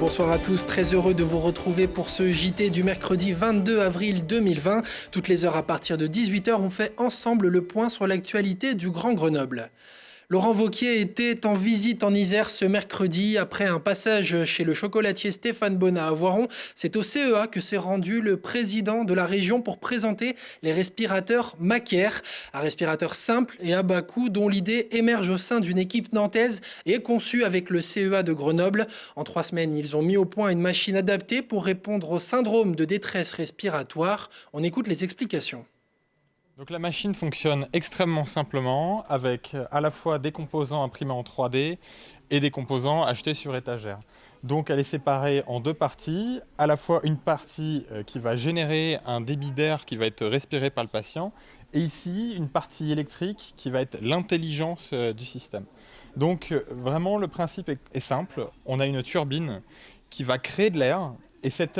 Bonsoir à tous, très heureux de vous retrouver pour ce JT du mercredi 22 avril 2020. Toutes les heures à partir de 18h, on fait ensemble le point sur l'actualité du Grand Grenoble. Laurent Wauquiez était en visite en Isère ce mercredi. Après un passage chez le chocolatier Stéphane Bonnat à Voiron, c'est au CEA que s'est rendu le président de la région pour présenter les respirateurs Macaire. Un respirateur simple et à bas coût dont l'idée émerge au sein d'une équipe nantaise et conçue avec le CEA de Grenoble. En 3 semaines, ils ont mis au point une machine adaptée pour répondre au syndrome de détresse respiratoire. On écoute les explications. Donc la machine fonctionne extrêmement simplement avec à la fois des composants imprimés en 3D et des composants achetés sur étagère. Donc elle est séparée en 2 parties, à la fois une partie qui va générer un débit d'air qui va être respiré par le patient et ici une partie électrique qui va être l'intelligence du système. Donc vraiment le principe est simple, on a une turbine qui va créer de l'air et cet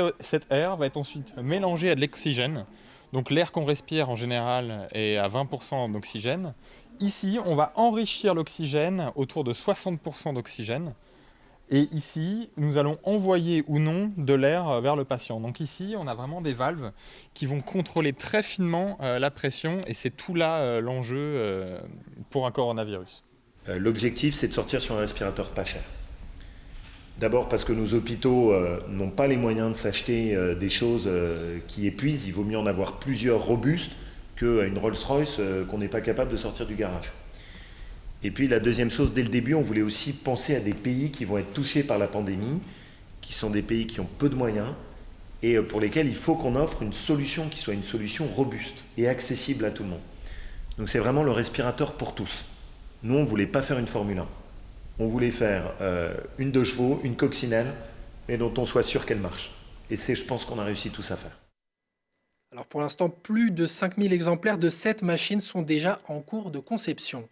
air va être ensuite mélangé à de l'oxygène. Donc l'air qu'on respire en général est à 20% d'oxygène. Ici, on va enrichir l'oxygène autour de 60% d'oxygène. Et ici, nous allons envoyer ou non de l'air vers le patient. Donc ici, on a vraiment des valves qui vont contrôler très finement la pression. Et c'est tout là l'enjeu pour un coronavirus. L'objectif, c'est de sortir sur un respirateur pas cher. D'abord parce que nos hôpitaux n'ont pas les moyens de s'acheter des choses qui épuisent. Il vaut mieux en avoir plusieurs robustes qu'une Rolls-Royce qu'on n'est pas capable de sortir du garage. Et puis la deuxième chose, dès le début, on voulait aussi penser à des pays qui vont être touchés par la pandémie, qui sont des pays qui ont peu de moyens et pour lesquels il faut qu'on offre une solution qui soit une solution robuste et accessible à tout le monde. Donc c'est vraiment le respirateur pour tous. Nous, on ne voulait pas faire une Formule 1. On voulait faire une 2 chevaux, une coccinelle, mais dont on soit sûr qu'elle marche. Et c'est, je pense qu'on a réussi tous à faire. Alors pour l'instant, plus de 5000 exemplaires de cette machine sont déjà en cours de conception.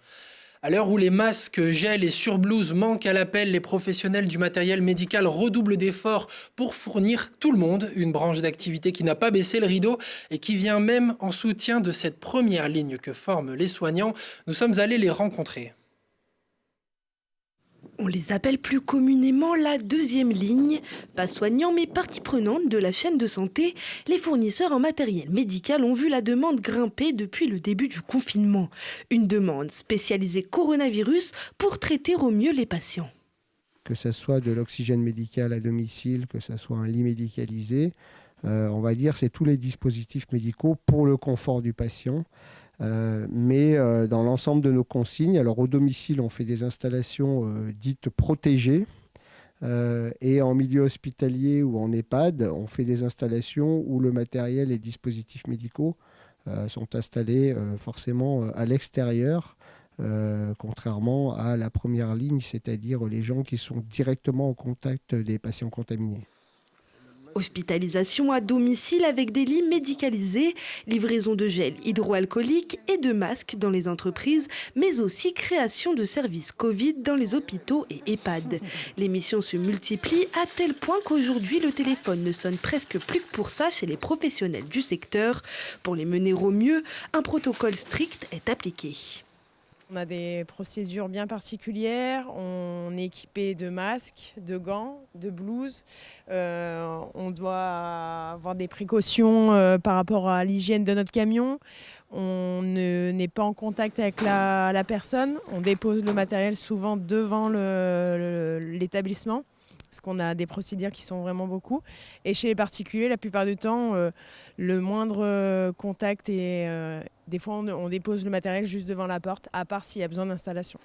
À l'heure où les masques, gel et surblouses manquent à l'appel, les professionnels du matériel médical redoublent d'efforts pour fournir tout le monde. Une branche d'activité qui n'a pas baissé le rideau et qui vient même en soutien de cette première ligne que forment les soignants. Nous sommes allés les rencontrer. On les appelle plus communément la deuxième ligne. Pas soignants mais partie prenante de la chaîne de santé, les fournisseurs en matériel médical ont vu la demande grimper depuis le début du confinement. Une demande spécialisée coronavirus pour traiter au mieux les patients. Que ce soit de l'oxygène médical à domicile, que ce soit un lit médicalisé, on va dire c'est tous les dispositifs médicaux pour le confort du patient. Mais dans l'ensemble de nos consignes, alors au domicile, on fait des installations dites protégées et en milieu hospitalier ou en EHPAD, on fait des installations où le matériel et dispositifs médicaux sont installés forcément à l'extérieur, contrairement à la première ligne, c'est-à-dire les gens qui sont directement en contact des patients contaminés. Hospitalisation à domicile avec des lits médicalisés, livraison de gel hydroalcoolique et de masques dans les entreprises, mais aussi création de services Covid dans les hôpitaux et EHPAD. Les missions se multiplient à tel point qu'aujourd'hui le téléphone ne sonne presque plus que pour ça chez les professionnels du secteur. Pour les mener au mieux, un protocole strict est appliqué. On a des procédures bien particulières, on est équipé de masques, de gants, de blouses. On doit avoir des précautions par rapport à l'hygiène de notre camion. On n'est pas en contact avec la personne. On dépose le matériel souvent devant l'établissement, parce qu'on a des procédures qui sont vraiment beaucoup. Et chez les particuliers, la plupart du temps, le moindre contact et des fois on dépose le matériel juste devant la porte, à part s'il y a besoin d'installation.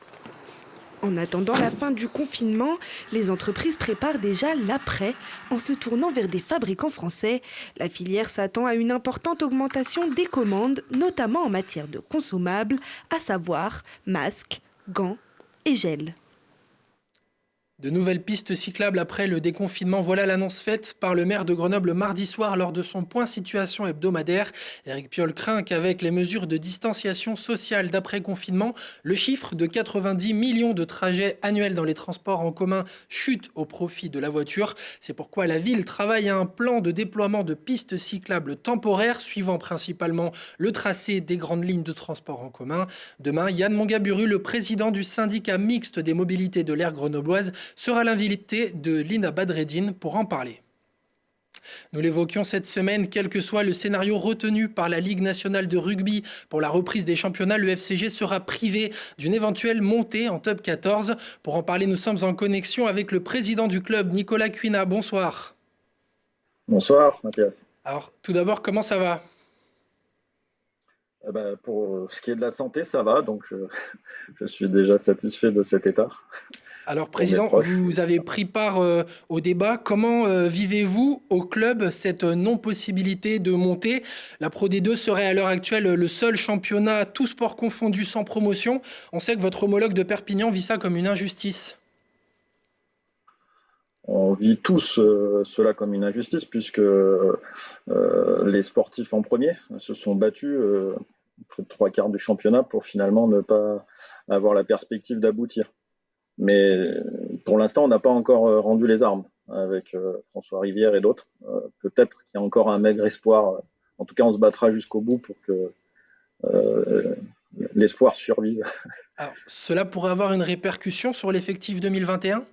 En attendant la fin du confinement, les entreprises préparent déjà l'après en se tournant vers des fabricants français. La filière s'attend à une importante augmentation des commandes, notamment en matière de consommables, à savoir masques, gants et gel. De nouvelles pistes cyclables après le déconfinement, voilà l'annonce faite par le maire de Grenoble mardi soir lors de son point situation hebdomadaire. Éric Piolle craint qu'avec les mesures de distanciation sociale d'après-confinement, le chiffre de 90 millions de trajets annuels dans les transports en commun chute au profit de la voiture. C'est pourquoi la ville travaille à un plan de déploiement de pistes cyclables temporaires suivant principalement le tracé des grandes lignes de transport en commun. Demain, Yann Mongaburu, le président du syndicat mixte des mobilités de l'aire grenobloise, sera l'invité de Lina Badreddine pour en parler. Nous l'évoquions cette semaine, quel que soit le scénario retenu par la Ligue nationale de rugby pour la reprise des championnats, le FCG sera privé d'une éventuelle montée en top 14. Pour en parler, nous sommes en connexion avec le président du club, Nicolas Cuina. Bonsoir. Bonsoir, Mathias. Alors, tout d'abord, comment ça va ? Pour ce qui est de la santé, ça va, donc je suis déjà satisfait de cet état. Alors, Président, vous avez pris part au débat. Comment vivez-vous au club cette non-possibilité de monter ? La Pro D2 serait à l'heure actuelle le seul championnat, tout sport confondu, sans promotion. On sait que votre homologue de Perpignan vit ça comme une injustice. On vit tous cela comme une injustice, puisque les sportifs en premier se sont battus près de 3/4 du championnat pour finalement ne pas avoir la perspective d'aboutir. Mais pour l'instant, on n'a pas encore rendu les armes avec François Rivière et d'autres. Peut-être qu'il y a encore un maigre espoir. En tout cas, on se battra jusqu'au bout pour que l'espoir survive. Alors, cela pourrait avoir une répercussion sur l'effectif 2021 ?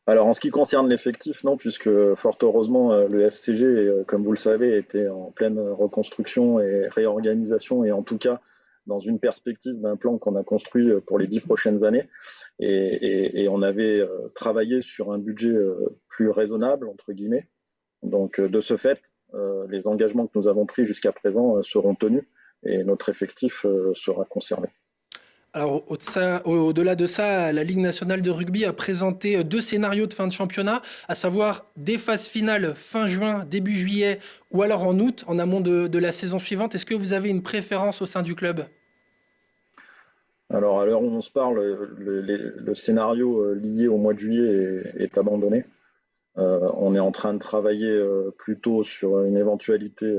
Alors, en ce qui concerne l'effectif, non, puisque fort heureusement, le FCG, comme vous le savez, était en pleine reconstruction et réorganisation, et en tout cas dans une perspective d'un plan qu'on a construit pour les 10 prochaines années. Et on avait travaillé sur un budget plus raisonnable, entre guillemets. Donc, de ce fait, les engagements que nous avons pris jusqu'à présent seront tenus et notre effectif sera conservé. Alors, au-delà de ça, la Ligue nationale de rugby a présenté 2 scénarios de fin de championnat, à savoir des phases finales fin juin, début juillet, ou alors en août, en amont de la saison suivante. Est-ce que vous avez une préférence au sein du club ? Alors, à l'heure où on se parle, le scénario lié au mois de juillet est abandonné. On est en train de travailler plutôt sur une éventualité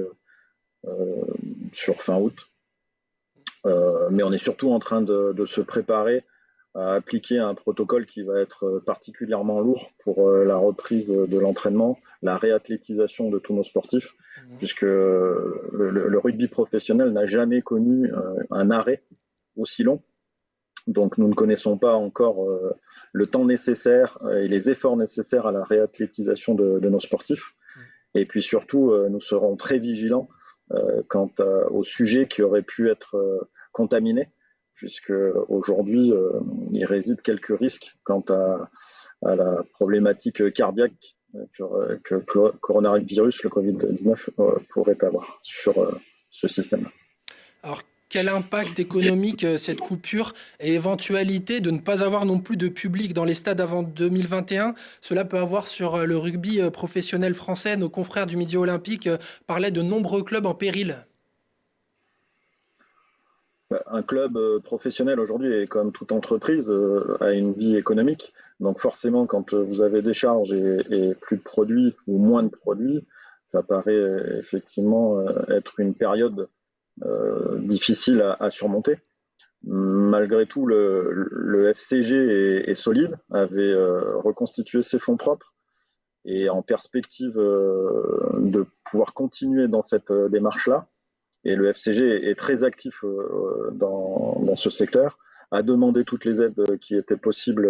sur fin août. Mais on est surtout en train de se préparer à appliquer un protocole qui va être particulièrement lourd pour la reprise de l'entraînement, la réathlétisation de tous nos sportifs, puisque le rugby professionnel n'a jamais connu un arrêt aussi long. Donc nous ne connaissons pas encore le temps nécessaire et les efforts nécessaires à la réathlétisation de nos sportifs. Et puis surtout, nous serons très vigilants quant au sujet qui aurait pu être contaminé, puisque aujourd'hui, il réside quelques risques quant à la problématique cardiaque que le coronavirus, le Covid-19, pourrait avoir sur ce système. Alors, quel impact économique cette coupure et éventualité de ne pas avoir non plus de public dans les stades avant 2021, cela peut avoir sur le rugby professionnel français? Nos confrères du Midi Olympique parlaient de nombreux clubs en péril. Un club professionnel aujourd'hui, comme toute entreprise, a une vie économique. Donc forcément, quand vous avez des charges et plus de produits ou moins de produits, ça paraît effectivement être une période difficile à surmonter. Malgré tout, le FCG est solide, avait reconstitué ses fonds propres et en perspective de pouvoir continuer dans cette démarche-là. Et le FCG est très actif dans ce secteur, a demandé toutes les aides qui étaient possibles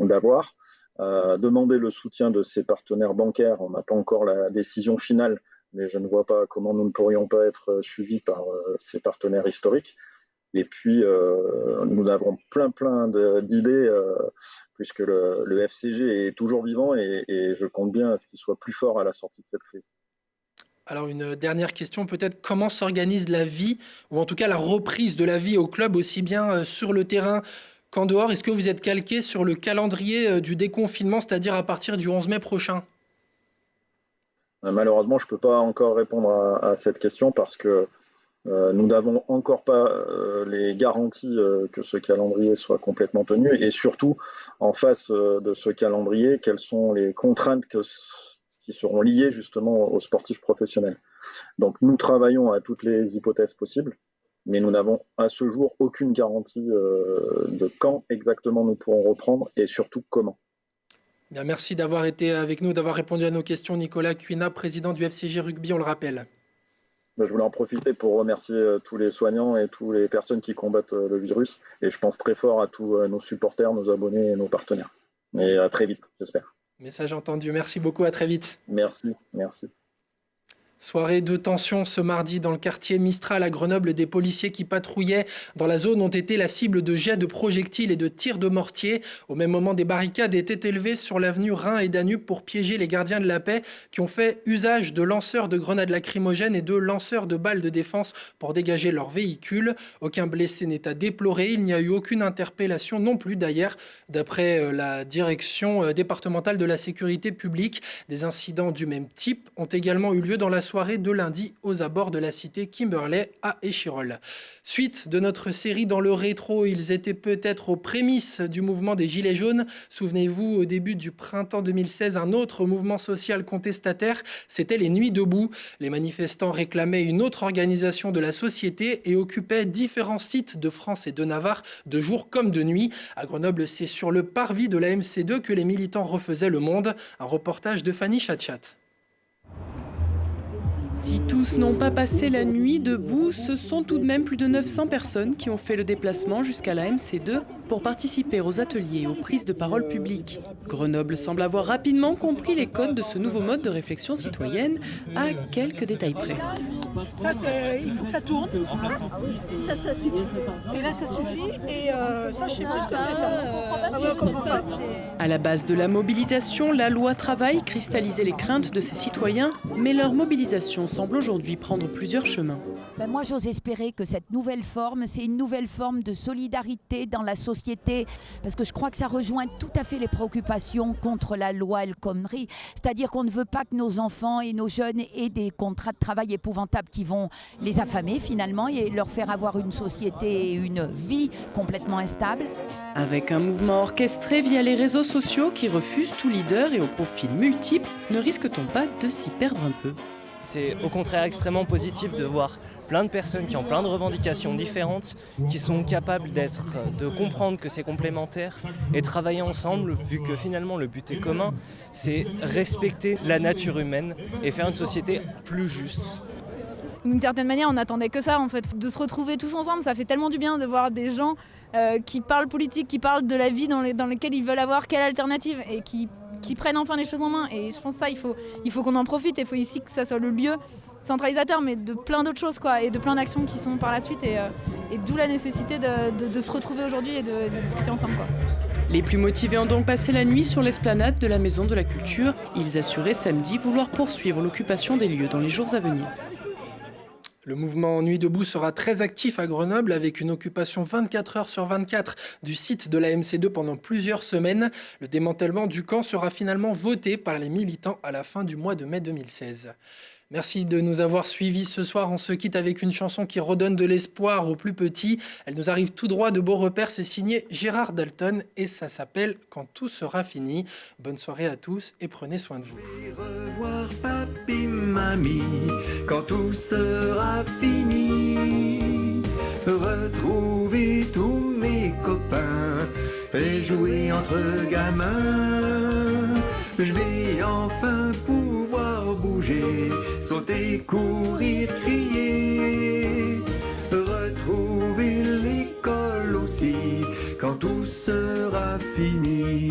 d'avoir, a demandé le soutien de ses partenaires bancaires. On n'a pas encore la décision finale, mais je ne vois pas comment nous ne pourrions pas être suivis par ces partenaires historiques. Et puis, nous avons plein d'idées, puisque le FCG est toujours vivant et je compte bien à ce qu'il soit plus fort à la sortie de cette crise. Alors une dernière question, peut-être comment s'organise la vie, ou en tout cas la reprise de la vie au club, aussi bien sur le terrain qu'en dehors? Est-ce que vous êtes calqué sur le calendrier du déconfinement, c'est-à-dire à partir du 11 mai prochain? Malheureusement, je ne peux pas encore répondre à cette question parce que nous n'avons encore pas les garanties que ce calendrier soit complètement tenu, et surtout en face de ce calendrier, quelles sont les contraintes qui seront liées justement aux sportifs professionnels. Donc nous travaillons à toutes les hypothèses possibles, mais nous n'avons à ce jour aucune garantie de quand exactement nous pourrons reprendre et surtout comment. Bien, merci d'avoir été avec nous, d'avoir répondu à nos questions. Nicolas Cuina, président du FCG Rugby, on le rappelle. je voulais en profiter pour remercier tous les soignants et toutes les personnes qui combattent le virus. Et je pense très fort à tous nos supporters, nos abonnés et nos partenaires. Et à très vite, j'espère. Message entendu. Merci beaucoup. À très vite. Merci. Soirée de tension ce mardi dans le quartier Mistral à Grenoble. Des policiers qui patrouillaient dans la zone ont été la cible de jets de projectiles et de tirs de mortier. Au même moment, des barricades étaient élevées sur l'avenue Rhin et Danube pour piéger les gardiens de la paix qui ont fait usage de lanceurs de grenades lacrymogènes et de lanceurs de balles de défense pour dégager leurs véhicules. Aucun blessé n'est à déplorer. Il n'y a eu aucune interpellation non plus d'ailleurs. D'après la direction départementale de la sécurité publique, des incidents du même type ont également eu lieu dans la soirée de lundi aux abords de la cité Kimberley à Échirolles. Suite de notre série dans le rétro, ils étaient peut-être aux prémices du mouvement des Gilets jaunes. Souvenez-vous, au début du printemps 2016, un autre mouvement social contestataire, c'était les Nuits debout. Les manifestants réclamaient une autre organisation de la société et occupaient différents sites de France et de Navarre, de jour comme de nuit. À Grenoble, c'est sur le parvis de la MC2 que les militants refaisaient le monde. Un reportage de Fanny Chatchat. Si tous n'ont pas passé la nuit debout, ce sont tout de même plus de 900 personnes qui ont fait le déplacement jusqu'à la MC2 pour participer aux ateliers et aux prises de parole publiques. Grenoble semble avoir rapidement compris les codes de ce nouveau mode de réflexion citoyenne, à quelques détails près. Ça, il faut que ça tourne. Ça suffit. Et là, ça suffit. Et ça, je sais plus ce que c'est ça. On comprend pas. À la base de la mobilisation, la loi travail cristallisait les craintes de ces citoyens, mais leur mobilisation semble aujourd'hui prendre plusieurs chemins. Moi, j'ose espérer que cette nouvelle forme, c'est une nouvelle forme de solidarité dans la société, parce que je crois que ça rejoint tout à fait les préoccupations contre la loi El Khomri. C'est-à-dire qu'on ne veut pas que nos enfants et nos jeunes aient des contrats de travail épouvantables qui vont les affamer finalement et leur faire avoir une société et une vie complètement instable. Avec un mouvement orchestré via les réseaux sociaux qui refuse tout leader et aux profils multiples, ne risque-t-on pas de s'y perdre un peu ? C'est au contraire extrêmement positif de voir plein de personnes qui ont plein de revendications différentes, qui sont capables de comprendre que c'est complémentaire et travailler ensemble, vu que finalement le but est commun, c'est respecter la nature humaine et faire une société plus juste. D'une certaine manière, on n'attendait que ça en fait, de se retrouver tous ensemble. Ça fait tellement du bien de voir des gens qui parlent politique, qui parlent de la vie dans laquelle ils veulent avoir quelle alternative et qui prennent enfin les choses en main. Et je pense que ça, il faut qu'on en profite. Il faut ici que ça soit le lieu centralisateur, mais de plein d'autres choses, quoi, et de plein d'actions qui sont par la suite. Et d'où la nécessité de se retrouver aujourd'hui et de discuter ensemble, quoi. Les plus motivés ont donc passé la nuit sur l'esplanade de la Maison de la Culture. Ils assuraient samedi vouloir poursuivre l'occupation des lieux dans les jours à venir. Le mouvement Nuit debout sera très actif à Grenoble avec une occupation 24 heures sur 24 du site de la MC2 pendant plusieurs semaines. Le démantèlement du camp sera finalement voté par les militants à la fin du mois de mai 2016. Merci de nous avoir suivis ce soir. On se quitte avec une chanson qui redonne de l'espoir aux plus petits. Elle nous arrive tout droit de Beaux Repères. C'est signé Gérard Dalton et ça s'appelle Quand tout sera fini. Bonne soirée à tous et prenez soin de vous. Au revoir papi, mamie, quand tout sera fini. Retrouver tous mes copains et jouer entre gamins. Je vais enfin pouvoir bouger, sauter, courir, crier. Retrouver l'école aussi quand tout sera fini.